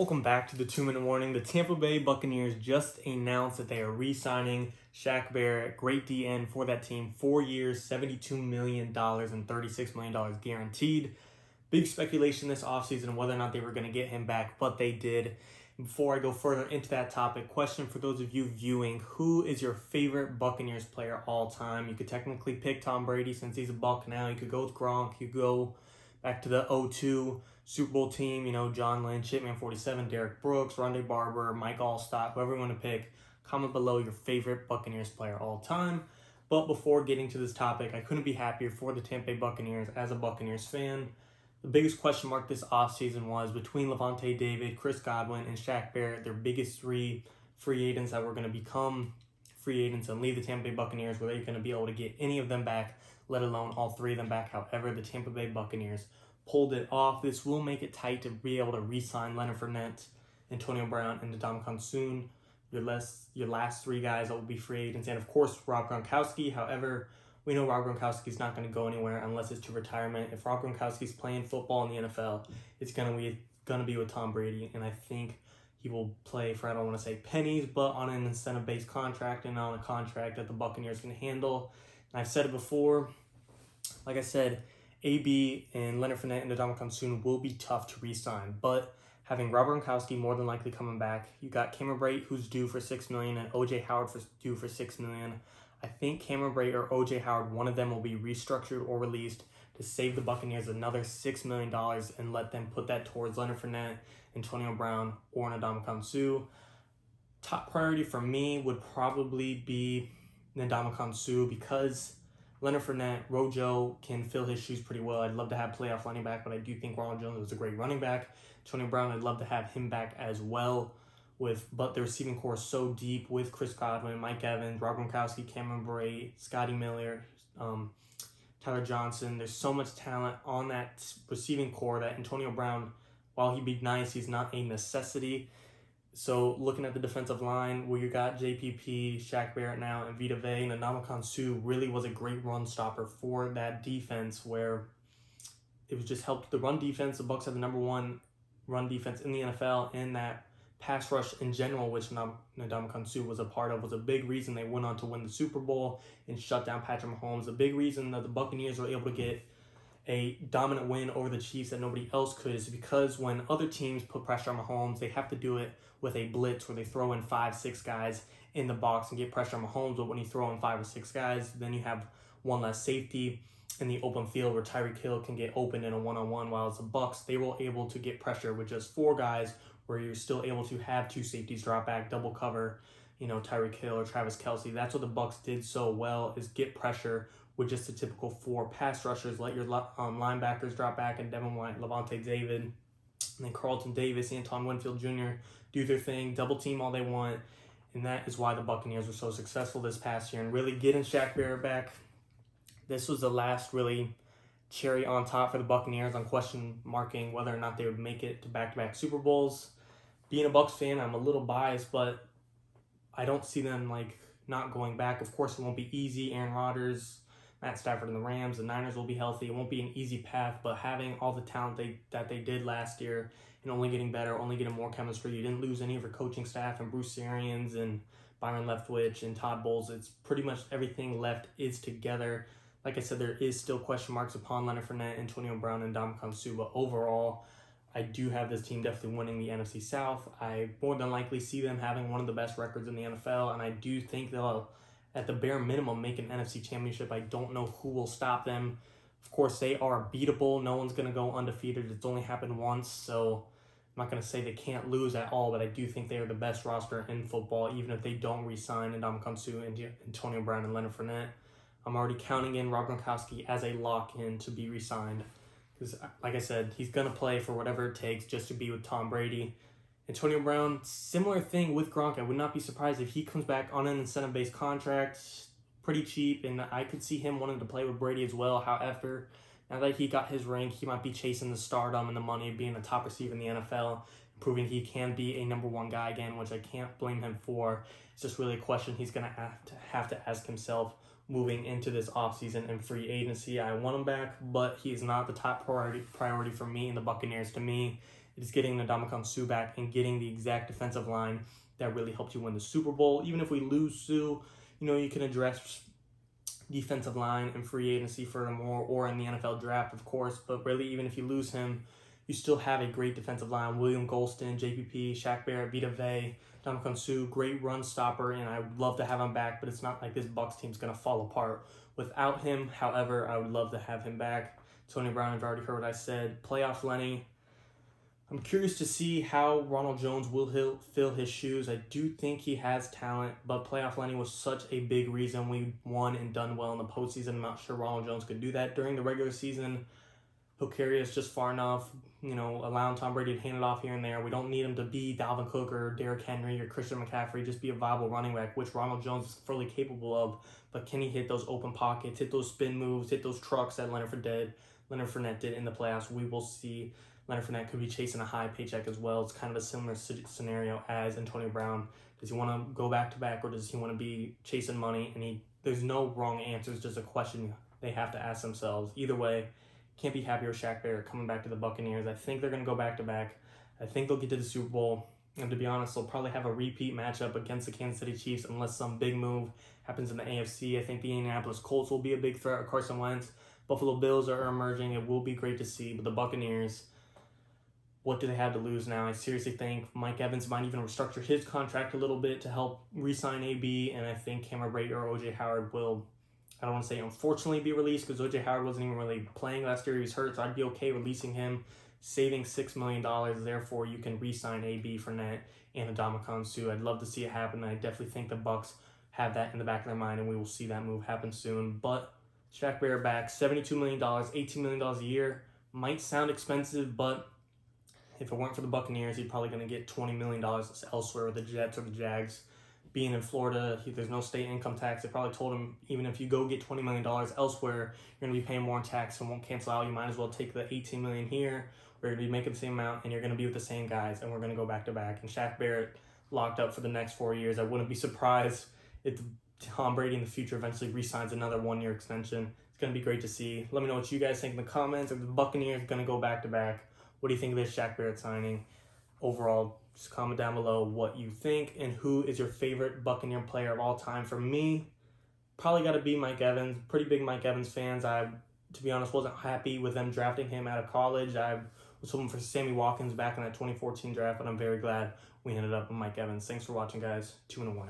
Welcome back to the 2-Minute Warning. The Tampa Bay Buccaneers just announced that they are re-signing Shaq Barret, great DN for that team, 4 years, $72 million and $36 million guaranteed. Big speculation this offseason whether or not they were going to get him back, but they did. Before I go further into that topic, question for those of you viewing: who is your favorite Buccaneers player all time? You could technically pick Tom Brady since he's a Buc now. You could go with Gronk. You could go back to the 02 Super Bowl team, John Lynch, Hitman 47, Derek Brooks, Rondé Barber, Mike Allstott, whoever you want to pick. Comment below your favorite Buccaneers player all time. But before getting to this topic, I couldn't be happier for the Tampa Bay Buccaneers as a Buccaneers fan. The biggest question mark this offseason was between Lavonte David, Chris Godwin, and Shaq Barret, their biggest three free agents that were going to become free agents and leave the Tampa Bay Buccaneers. Were they going to be able to get any of them back, let alone all three of them back? However, the Tampa Bay Buccaneers pulled it off. This will make it tight to be able to re-sign Leonard Fournette, Antonio Brown, and Ndamukong Suh, your last three guys that will be free agents, and of course Rob Gronkowski. However, we know Rob Gronkowski's not going to go anywhere unless it's to retirement. If Rob Gronkowski's playing football in the NFL, it's going to be with Tom Brady, and I think he will play for, I don't want to say pennies, but on an incentive-based contract and on a contract that the Buccaneers can handle. And I've said it before, like I said, AB and Leonard Fournette and Ndamukong Suh will be tough to re-sign, but having Rob Gronkowski more than likely coming back, you got Cameron Brate, who's due for $6 million, and OJ Howard due for $6 million. I think Cameron Brate or OJ Howard, one of them will be restructured or released to save the Buccaneers another $6 million and let them put that towards Leonard Fournette, Antonio Brown, or Ndamukong Suh. Top priority for me would probably be Ndamukong Suh because Leonard Fournette, Rojo can fill his shoes pretty well. I'd love to have playoff running back, but I do think Ronald Jones is a great running back. Antonio Brown, I'd love to have him back as well. But the receiving core is so deep with Chris Godwin, Mike Evans, Rob Gronkowski, Cameron Brate, Scotty Miller, Tyler Johnson. There's so much talent on that receiving core that Antonio Brown, while he'd be nice, he's not a necessity. So looking at the defensive line, where you got JPP, Shaq Barrett now, and Vita Vea, and Ndamukong Suh really was a great run stopper for that defense, where it was just helped the run defense. The Bucs had the number one run defense in the NFL, and that pass rush in general, which Ndamukong Suh was a part of, was a big reason they went on to win the Super Bowl and shut down Patrick Mahomes. A big reason that the Buccaneers were able to get a dominant win over the Chiefs that nobody else could is because when other teams put pressure on Mahomes, they have to do it with a blitz where they throw in 5-6 guys in the box and get pressure on Mahomes. But when you throw in 5 or 6 guys, then you have one less safety in the open field where Tyreek Hill can get open in a one-on-one, while as the Bucs, they were able to get pressure with just 4 guys where you're still able to have 2 safeties drop back, double cover, Tyreek Hill or Travis Kelce. That's what the Bucs did so well, is get pressure with just the typical 4 pass rushers. Let your linebackers drop back, and Devin White, Lavonte David, and then Carlton Davis, Antoine Winfield Jr. do their thing, double team all they want. And that is why the Buccaneers were so successful this past year. And really getting Shaq Barrett back, this was the last really cherry on top for the Buccaneers on question marking whether or not they would make it to back-to-back Super Bowls. Being a Bucs fan, I'm a little biased, but I don't see them not going back. Of course, it won't be easy. Aaron Rodgers, Matt Stafford and the Rams, the Niners will be healthy. It won't be an easy path, but having all the talent that they did last year and only getting better, only getting more chemistry. You didn't lose any of your coaching staff, and Bruce Arians and Byron Leftwich and Todd Bowles. It's pretty much everything left is together. Like I said, there is still question marks upon Leonard Fournette, Antonio Brown, and Ndamukong Suh, but overall, I do have this team definitely winning the NFC South. I more than likely see them having one of the best records in the NFL, and I do think they'll, at the bare minimum, make an NFC Championship. I don't know who will stop them. Of course, they are beatable. No one's going to go undefeated. It's only happened once, so I'm not going to say they can't lose at all, but I do think they are the best roster in football, even if they don't re-sign Ndamukong Suh and Antonio Brown and Leonard Fournette. I'm already counting in Rob Gronkowski as a lock-in to be re-signed. Because, like I said, he's going to play for whatever it takes just to be with Tom Brady. Antonio Brown, similar thing with Gronk. I would not be surprised if he comes back on an incentive-based contract, pretty cheap, and I could see him wanting to play with Brady as well. However, now that he got his ring, he might be chasing the stardom and the money of being a top receiver in the NFL, proving he can be a number 1 guy again, which I can't blame him for. It's just really a question he's going to have to ask himself moving into this offseason and free agency. I want him back, but he's not the top priority for me and the Buccaneers. To me, It is getting Ndamukong Suh back and getting the exact defensive line that really helped you win the Super Bowl. Even if we lose Suh, you can address defensive line and free agency furthermore, or in the NFL draft, of course. But really, even if you lose him, you still have a great defensive line. William Golston, JPP, Shaq Barret, Vita Vea, Ndamukong Suh, great run stopper, and I would love to have him back, but it's not like this Bucs team's going to fall apart without him. However, I would love to have him back. Tony Brown, I've already heard what I said. Playoff Lenny. I'm curious to see how Ronald Jones will fill his shoes. I do think he has talent, but playoff Lenny was such a big reason we won and done well in the postseason. I'm not sure Ronald Jones could do that during the regular season. He'll carry us just far enough, allowing Tom Brady to hand it off here and there. We don't need him to be Dalvin Cook or Derrick Henry or Christian McCaffrey, just be a viable running back, which Ronald Jones is fully capable of. But can he hit those open pockets, hit those spin moves, hit those trucks that Leonard Fournette did in the playoffs? We will see. Leonard Fournette could be chasing a high paycheck as well. It's kind of a similar scenario as Antonio Brown. Does he want to go back-to-back, or does he want to be chasing money? And there's no wrong answers, just a question they have to ask themselves. Either way, can't be happier with Shaq Barrett coming back to the Buccaneers. I think they're going to go back-to-back. I think they'll get to the Super Bowl. And to be honest, they'll probably have a repeat matchup against the Kansas City Chiefs unless some big move happens in the AFC. I think the Indianapolis Colts will be a big threat, or Carson Wentz. Buffalo Bills are emerging. It will be great to see. But the Buccaneers, what do they have to lose now? I seriously think Mike Evans might even restructure his contract a little bit to help re-sign AB, and I think Cameron Brate or O.J. Howard will, I don't want to say unfortunately, be released, because O.J. Howard wasn't even really playing last year. He was hurt, so I'd be okay releasing him, saving $6 million. Therefore, you can re-sign AB, Fournette, and Ndamukong Suh. I'd love to see it happen, and I definitely think the Bucs have that in the back of their mind, and we will see that move happen soon. But Shaq Barrett back, $72 million, $18 million a year. Might sound expensive, but if it weren't for the Buccaneers, he's probably going to get $20 million elsewhere with the Jets or the Jags. Being in Florida, there's no state income tax. They probably told him, even if you go get $20 million elsewhere, you're going to be paying more in tax and won't cancel out. You might as well take the $18 million here, where you're going to be making the same amount, and you're going to be with the same guys, and we're going to go back-to-back. And Shaq Barrett locked up for the next 4 years. I wouldn't be surprised if Tom Brady in the future eventually re-signs another one-year extension. It's going to be great to see. Let me know what you guys think in the comments. Are the Buccaneers going to go back-to-back? What do you think of this Shaq Barrett signing? Overall, just comment down below what you think, and who is your favorite Buccaneer player of all time. For me, probably got to be Mike Evans. Pretty big Mike Evans fans. I, to be honest, wasn't happy with them drafting him out of college. I was hoping for Sammy Watkins back in that 2014 draft, but I'm very glad we ended up with Mike Evans. Thanks for watching, guys. 2-1.